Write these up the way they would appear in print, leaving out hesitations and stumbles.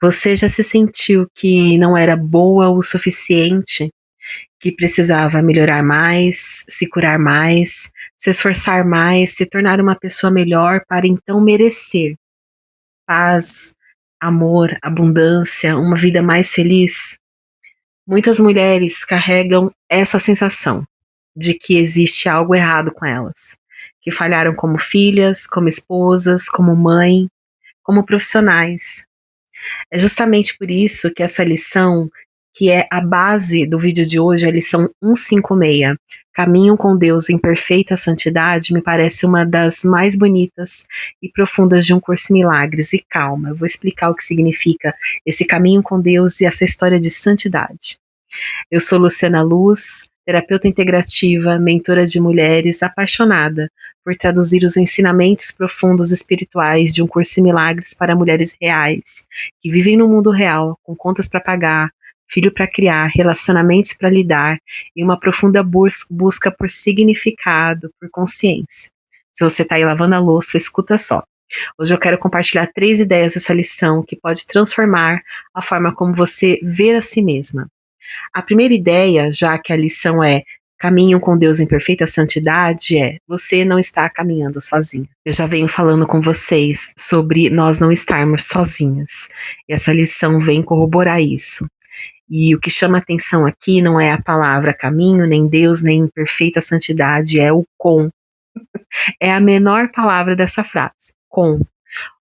Você já se sentiu que não era boa o suficiente, que precisava melhorar mais, se curar mais, se esforçar mais, se tornar uma pessoa melhor para então merecer paz, amor, abundância, uma vida mais feliz? Muitas mulheres carregam essa sensação de que existe algo errado com elas, que falharam como filhas, como esposas, como mãe, como profissionais. É justamente por isso que essa lição, que é a base do vídeo de hoje, a lição 156, Caminho com Deus em Perfeita Santidade, me parece uma das mais bonitas e profundas de Um Curso em Milagres. E calma, eu vou explicar o que significa esse caminho com Deus e essa história de santidade. Eu sou Luciana Luz, terapeuta integrativa, mentora de mulheres, apaixonada por traduzir os ensinamentos profundos espirituais de Um Curso em Milagres para mulheres reais, que vivem no mundo real, com contas para pagar, filho para criar, relacionamentos para lidar e uma profunda busca por significado, por consciência. Se você está aí lavando a louça, escuta só. Hoje eu quero compartilhar 3 ideias dessa lição que pode transformar a forma como você vê a si mesma. A primeira ideia, já que a lição é caminho com Deus em perfeita santidade, é você não está caminhando sozinha. Eu já venho falando com vocês sobre nós não estarmos sozinhas. E essa lição vem corroborar isso. E o que chama atenção aqui não é a palavra caminho, nem Deus, nem perfeita santidade, é o com. É a menor palavra dessa frase, com.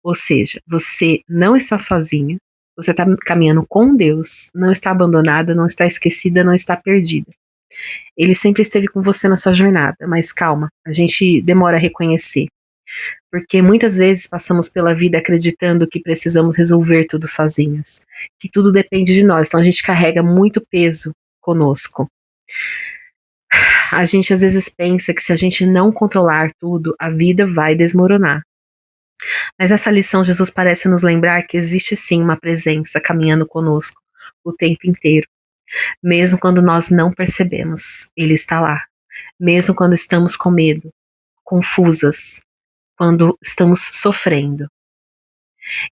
Ou seja, você não está sozinha, você está caminhando com Deus, não está abandonada, não está esquecida, não está perdida. Ele sempre esteve com você na sua jornada, mas calma, a gente demora a reconhecer. Porque muitas vezes passamos pela vida acreditando que precisamos resolver tudo sozinhas, que tudo depende de nós, então a gente carrega muito peso conosco. A gente às vezes pensa que se a gente não controlar tudo, a vida vai desmoronar. Mas essa lição, Jesus parece nos lembrar que existe sim uma presença caminhando conosco o tempo inteiro. Mesmo quando nós não percebemos, Ele está lá. Mesmo quando estamos com medo, confusas, quando estamos sofrendo.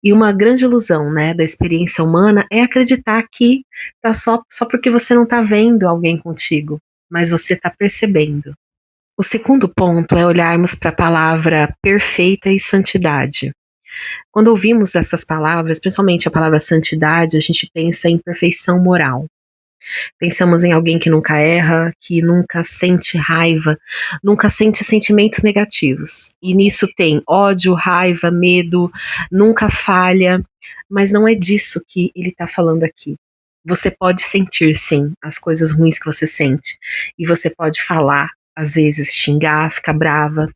E uma grande ilusão, né, da experiência humana é acreditar que tá só porque você não está vendo alguém contigo, mas você está percebendo. O segundo ponto é olharmos para a palavra perfeita e santidade. Quando ouvimos essas palavras, principalmente a palavra santidade, a gente pensa em perfeição moral. Pensamos em alguém que nunca erra, que nunca sente raiva, nunca sente sentimentos negativos. E nisso tem ódio, raiva, medo, nunca falha. Mas não é disso que ele está falando aqui. Você pode sentir, sim, as coisas ruins que você sente. E você pode falar, às vezes, xingar, ficar brava.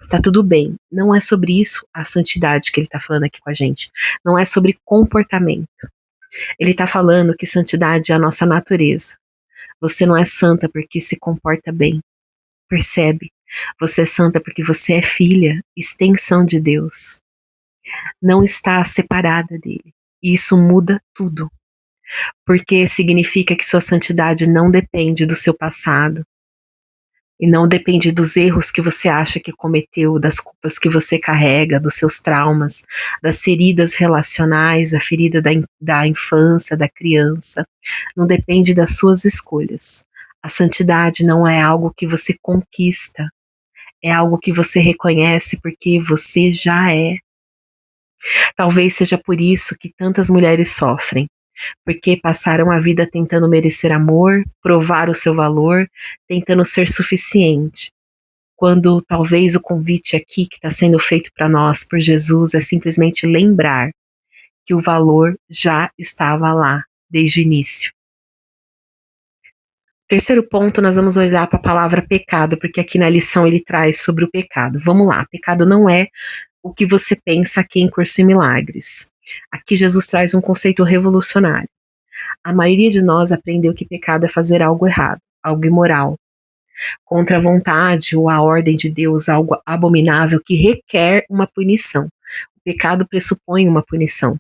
Tá tudo bem. Não é sobre isso a santidade que ele tá falando aqui com a gente. Não é sobre comportamento. Ele tá falando que santidade é a nossa natureza. Você não é santa porque se comporta bem. Percebe? Você é santa porque você é filha, extensão de Deus. Não está separada dele. E isso muda tudo. Porque significa que sua santidade não depende do seu passado, e não depende dos erros que você acha que cometeu, das culpas que você carrega, dos seus traumas, das feridas relacionais, a ferida da infância, da criança. Não depende das suas escolhas. A santidade não é algo que você conquista, é algo que você reconhece porque você já é. Talvez seja por isso que tantas mulheres sofrem, porque passaram a vida tentando merecer amor, provar o seu valor, tentando ser suficiente. Quando talvez o convite aqui que está sendo feito para nós por Jesus é simplesmente lembrar que o valor já estava lá desde o início. Terceiro ponto, nós vamos olhar para a palavra pecado, porque aqui na lição ele traz sobre o pecado. Vamos lá, pecado não é o que você pensa aqui em Curso em Milagres. Aqui Jesus traz um conceito revolucionário. A maioria de nós aprendeu que pecado é fazer algo errado, algo imoral, contra a vontade ou a ordem de Deus, algo abominável que requer uma punição. O pecado pressupõe uma punição.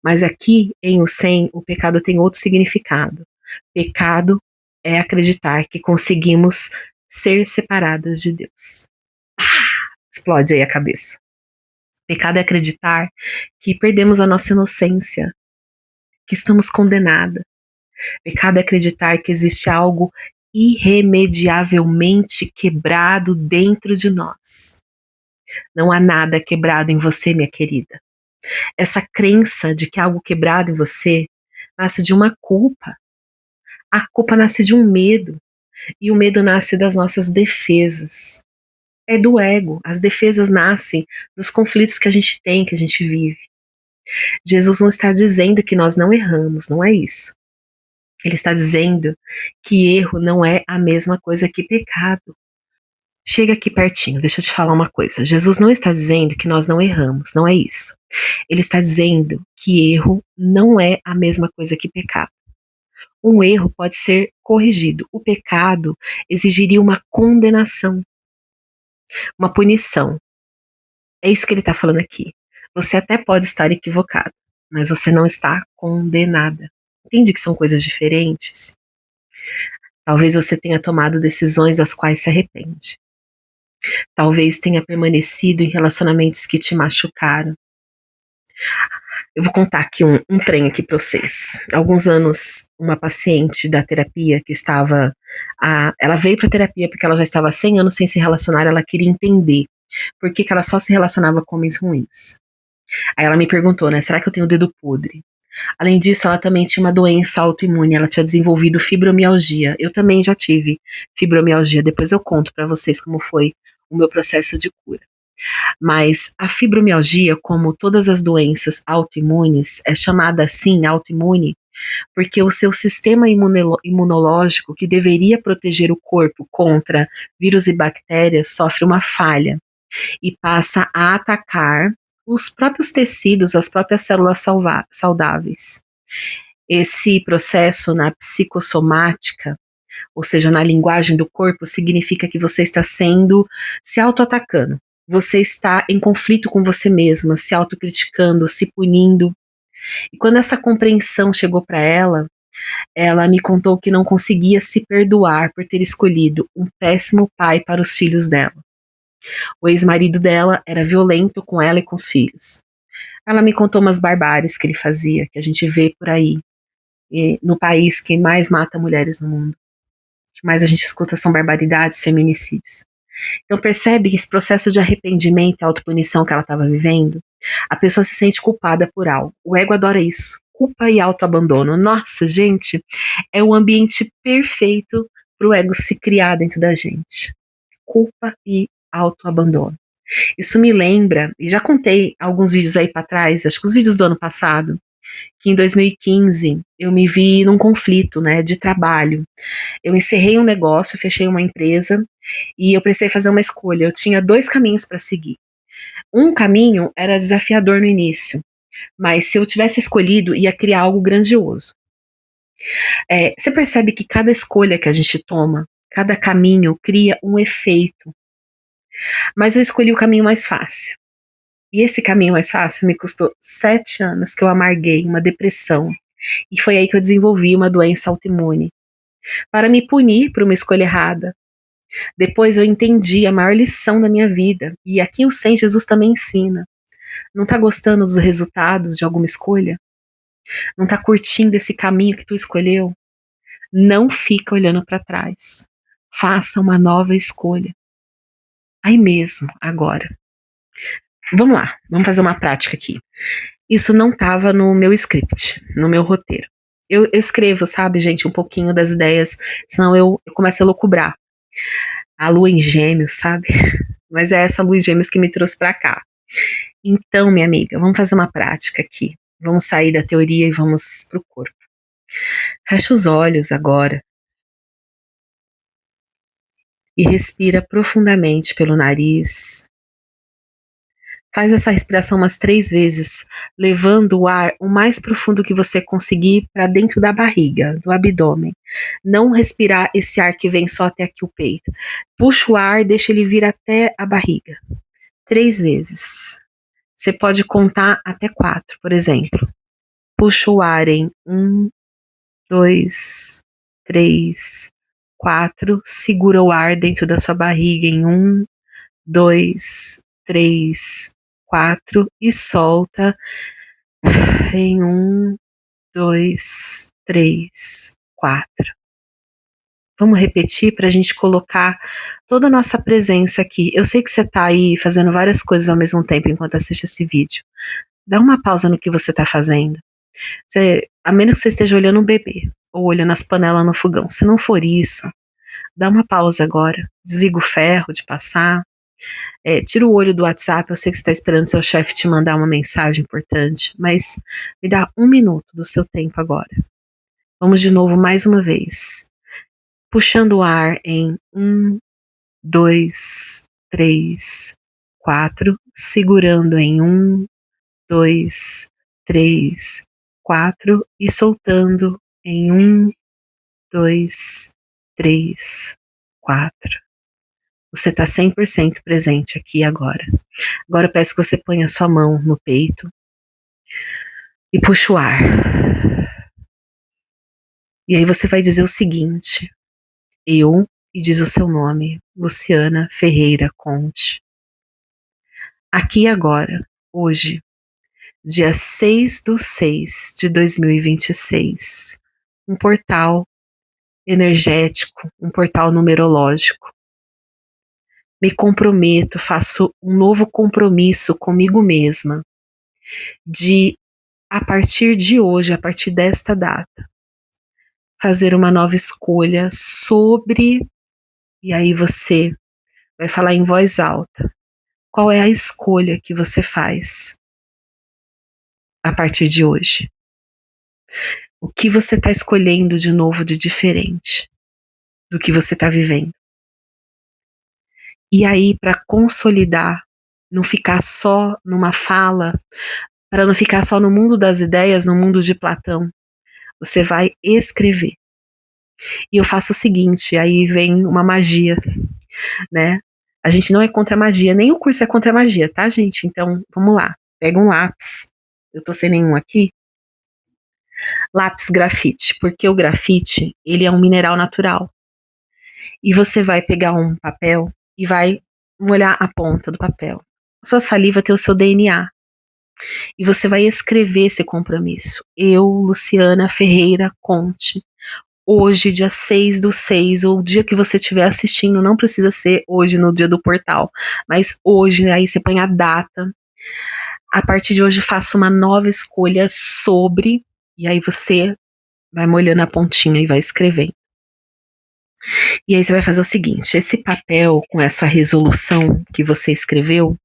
Mas aqui, em O 100, o pecado tem outro significado. Pecado é acreditar que conseguimos ser separadas de Deus. Explode aí a cabeça. Pecado é acreditar que perdemos a nossa inocência, que estamos condenadas. Pecado é acreditar que existe algo irremediavelmente quebrado dentro de nós. Não há nada quebrado em você, minha querida. Essa crença de que há algo quebrado em você nasce de uma culpa. A culpa nasce de um medo. E o medo nasce das nossas defesas. É do ego. As defesas nascem dos conflitos que a gente tem, que a gente vive. Jesus não está dizendo que nós não erramos, não é isso. Ele está dizendo que erro não é a mesma coisa que pecado. Chega aqui pertinho, deixa eu te falar uma coisa. Jesus não está dizendo que nós não erramos, não é isso. Ele está dizendo que erro não é a mesma coisa que pecado. Um erro pode ser corrigido. O pecado exigiria uma condenação, uma punição. É isso que ele está falando aqui. Você até pode estar equivocado, mas você não está condenada. Entende que são coisas diferentes? Talvez você tenha tomado decisões das quais se arrepende. Talvez tenha permanecido em relacionamentos que te machucaram. Eu vou contar aqui um trem aqui para vocês. Há alguns anos, uma paciente da terapia que estava... ela veio para terapia porque ela já estava há 100 anos sem se relacionar, ela queria entender por que ela só se relacionava com homens ruins. Aí ela me perguntou, né, será que eu tenho o dedo podre? Além disso, ela também tinha uma doença autoimune, ela tinha desenvolvido fibromialgia. Eu também já tive fibromialgia, depois eu conto para vocês como foi o meu processo de cura. Mas a fibromialgia, como todas as doenças autoimunes, é chamada assim, autoimune, porque o seu sistema imunológico, que deveria proteger o corpo contra vírus e bactérias, sofre uma falha e passa a atacar os próprios tecidos, as próprias células saudáveis. Esse processo na psicossomática, ou seja, na linguagem do corpo, significa que você está se autoatacando. Você está em conflito com você mesma, se autocriticando, se punindo. E quando essa compreensão chegou para ela me contou que não conseguia se perdoar por ter escolhido um péssimo pai para os filhos dela. O ex-marido dela era violento com ela e com os filhos. Ela me contou umas barbáries que ele fazia, que a gente vê por aí, no país que mais mata mulheres no mundo. O que mais a gente escuta são barbaridades, feminicídios. Então percebe que esse processo de arrependimento e autopunição que ela estava vivendo, a pessoa se sente culpada por algo. O ego adora isso. Culpa e autoabandono. Nossa, gente, é o ambiente perfeito para o ego se criar dentro da gente. Culpa e autoabandono. Isso me lembra, e já contei alguns vídeos aí para trás, acho que os vídeos do ano passado, que em 2015 eu me vi num conflito, né, de trabalho. Eu encerrei um negócio, fechei uma empresa e eu precisei fazer uma escolha. Eu tinha 2 caminhos para seguir. Um caminho era desafiador no início, mas se eu tivesse escolhido, ia criar algo grandioso. Você percebe que cada escolha que a gente toma, cada caminho cria um efeito. Mas eu escolhi o caminho mais fácil. E esse caminho mais fácil me custou 7 anos que eu amarguei, uma depressão. E foi aí que eu desenvolvi uma doença autoimune. Para me punir por uma escolha errada. Depois eu entendi a maior lição da minha vida. E aqui o Sem Jesus também ensina. Não tá gostando dos resultados de alguma escolha? Não tá curtindo esse caminho que tu escolheu? Não fica olhando para trás. Faça uma nova escolha. Aí mesmo, agora. Vamos lá, vamos fazer uma prática aqui. Isso não estava no meu script, no meu roteiro. Eu escrevo, sabe, gente, um pouquinho das ideias, senão eu começo a loucubrar. A lua em gêmeos, sabe? Mas é essa lua em gêmeos que me trouxe para cá. Então, minha amiga, vamos fazer uma prática aqui. Vamos sair da teoria e vamos pro corpo. Fecha os olhos agora. E respira profundamente pelo nariz. Faz essa respiração umas 3 vezes, levando o ar o mais profundo que você conseguir para dentro da barriga, do abdômen. Não respirar esse ar que vem só até aqui o peito. Puxa o ar, deixa ele vir até a barriga. 3 vezes. Você pode contar até 4, por exemplo. Puxa o ar em 1, 2, 3, 4. Segura o ar dentro da sua barriga em 1, 2, 3, 4 e solta em 1, 2, 3, 4. Vamos repetir para a gente colocar toda a nossa presença aqui. Eu sei que você está aí fazendo várias coisas ao mesmo tempo enquanto assiste esse vídeo. Dá uma pausa no que você está fazendo. A menos que você esteja olhando um bebê ou olhando as panelas no fogão. Se não for isso, dá uma pausa agora. Desliga o ferro de passar. Tira o olho do WhatsApp. Eu sei que você está esperando seu chefe te mandar uma mensagem importante, mas me dá 1 minuto do seu tempo agora. Vamos de novo mais uma vez. Puxando o ar em 1, 2, 3, 4. Segurando em 1, 2, 3, 4. E soltando em 1, 2, 3, 4. Você está 100% presente aqui e agora. Agora eu peço que você ponha a sua mão no peito e puxe o ar. E aí você vai dizer o seguinte: eu, e diz o seu nome, Luciana Ferreira Conte. Aqui e agora, hoje, dia 6/6/2026, um portal energético, um portal numerológico. Me comprometo, faço um novo compromisso comigo mesma de, a partir de hoje, a partir desta data, fazer uma nova escolha sobre, e aí você vai falar em voz alta, qual é a escolha que você faz a partir de hoje? O que você está escolhendo de novo, de diferente do que você está vivendo? E aí, para consolidar, não ficar só numa fala, para não ficar só no mundo das ideias, no mundo de Platão, você vai escrever. E eu faço o seguinte, aí vem uma magia, né? A gente não é contra a magia, nem o curso é contra a magia, tá, gente? Então, vamos lá. Pega um lápis. Eu tô sem nenhum aqui. Lápis grafite, porque o grafite, ele é um mineral natural. E você vai pegar um papel e vai molhar a ponta do papel. Sua saliva tem o seu DNA. E você vai escrever esse compromisso. Eu, Luciana Ferreira Conte, hoje, dia 6/6, ou o dia que você estiver assistindo, não precisa ser hoje no dia do portal, mas hoje, aí você põe a data. A partir de hoje, faça uma nova escolha sobre, e aí você vai molhando a pontinha e vai escrevendo. E aí você vai fazer o seguinte, esse papel com essa resolução que você escreveu,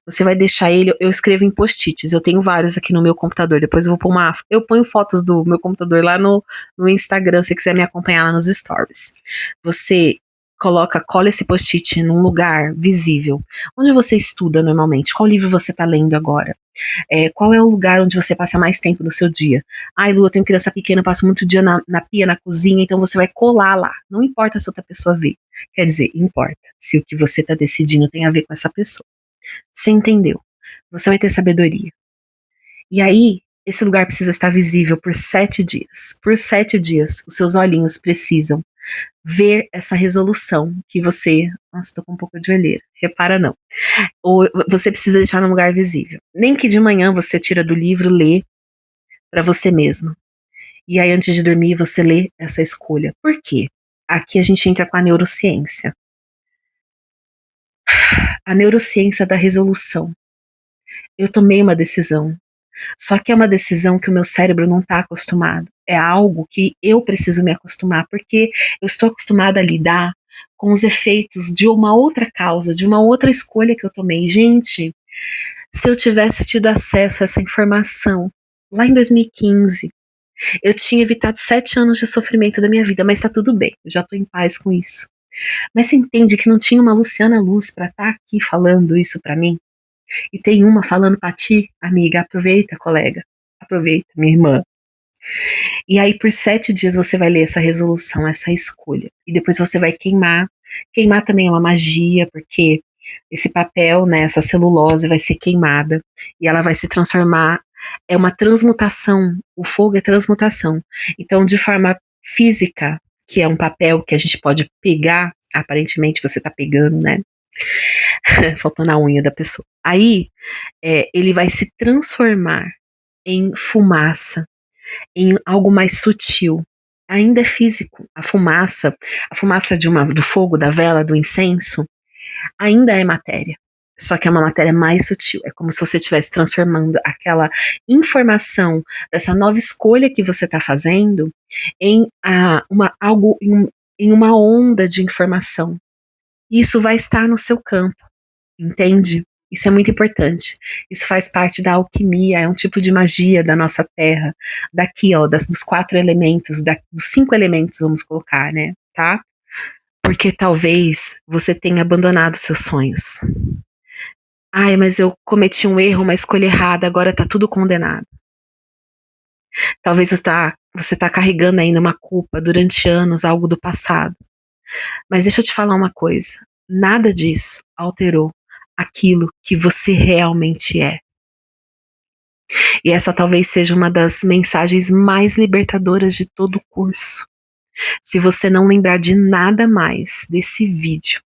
você vai deixar ele, eu escrevo em post-its, eu tenho vários aqui no meu computador, depois eu vou pôr eu ponho fotos do meu computador lá no Instagram, se quiser me acompanhar lá nos stories. Você cola esse post-it num lugar visível. Onde você estuda normalmente? Qual livro você está lendo agora? Qual é o lugar onde você passa mais tempo no seu dia? Ai, Lu, eu tenho criança pequena, eu passo muito dia na pia, na cozinha, então você vai colar lá. Não importa se outra pessoa vê. Quer dizer, importa se o que você está decidindo tem a ver com essa pessoa. Você entendeu? Você vai ter sabedoria. E aí, esse lugar precisa estar visível por 7 dias. Por 7 dias, os seus olhinhos precisam ver essa resolução que você... Nossa, tô com um pouco de olheira. Repara não. Ou você precisa deixar num lugar visível. Nem que de manhã você tira do livro, lê para você mesmo. E aí, antes de dormir, você lê essa escolha. Por quê? Aqui a gente entra com a neurociência. A neurociência da resolução. Eu tomei uma decisão. Só que é uma decisão que o meu cérebro não está acostumado. É algo que eu preciso me acostumar, porque eu estou acostumada a lidar com os efeitos de uma outra causa, de uma outra escolha que eu tomei. Gente, se eu tivesse tido acesso a essa informação lá em 2015, eu tinha evitado 7 anos de sofrimento da minha vida, mas tá tudo bem, eu já tô em paz com isso. Mas você entende que não tinha uma Luciana Luz para estar aqui falando isso para mim? E tem uma falando pra ti, amiga, aproveita, colega, aproveita, minha irmã. E aí por 7 dias você vai ler essa resolução, essa escolha. E depois você vai queimar. Queimar também é uma magia, porque esse papel, né, essa celulose vai ser queimada e ela vai se transformar, é uma transmutação, o fogo é transmutação. Então, de forma física, que é um papel que a gente pode pegar, aparentemente você tá pegando, né? Faltando a unha da pessoa. Aí, ele vai se transformar em fumaça. em algo mais sutil. Ainda é físico. A fumaça do fogo, da vela, do incenso, ainda é matéria. Só que é uma matéria mais sutil. É como se você estivesse transformando aquela informação dessa nova escolha que você está fazendo em em uma onda de informação. Isso vai estar no seu campo, entende? Isso é muito importante. Isso faz parte da alquimia, é um tipo de magia da nossa terra. Daqui, ó, dos 4 elementos, dos 5 elementos, vamos colocar, né? Tá? Porque talvez você tenha abandonado seus sonhos. Ai, mas eu cometi um erro, uma escolha errada, agora tá tudo condenado. Talvez você tá carregando ainda uma culpa durante anos, algo do passado. Mas deixa eu te falar uma coisa. Nada disso alterou aquilo que você realmente é. E essa talvez seja uma das mensagens mais libertadoras de todo o curso. Se você não lembrar de nada mais desse vídeo,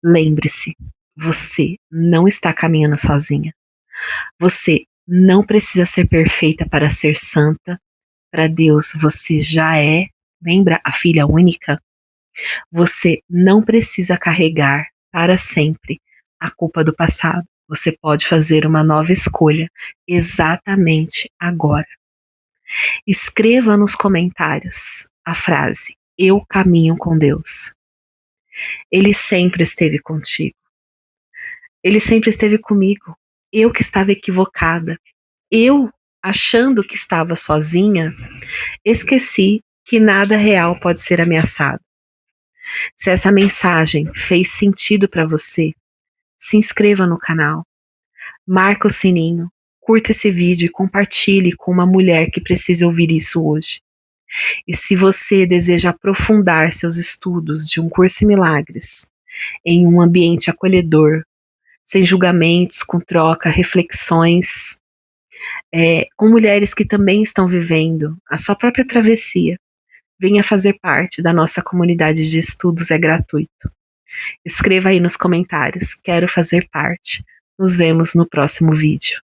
lembre-se, você não está caminhando sozinha. Você não precisa ser perfeita para ser santa. Para Deus, você já é, lembra, a filha única? Você não precisa carregar para sempre a culpa do passado. Você pode fazer uma nova escolha exatamente agora. Escreva nos comentários a frase: eu caminho com Deus. Ele sempre esteve contigo. Ele sempre esteve comigo. Eu que estava equivocada. Eu, achando que estava sozinha, esqueci que nada real pode ser ameaçado. Se essa mensagem fez sentido para você, se inscreva no canal, marca o sininho, curta esse vídeo e compartilhe com uma mulher que precisa ouvir isso hoje. E se você deseja aprofundar seus estudos de um curso em milagres, em um ambiente acolhedor, sem julgamentos, com troca, reflexões, com mulheres que também estão vivendo a sua própria travessia, venha fazer parte da nossa comunidade de estudos, é gratuito. Escreva aí nos comentários, quero fazer parte. Nos vemos no próximo vídeo.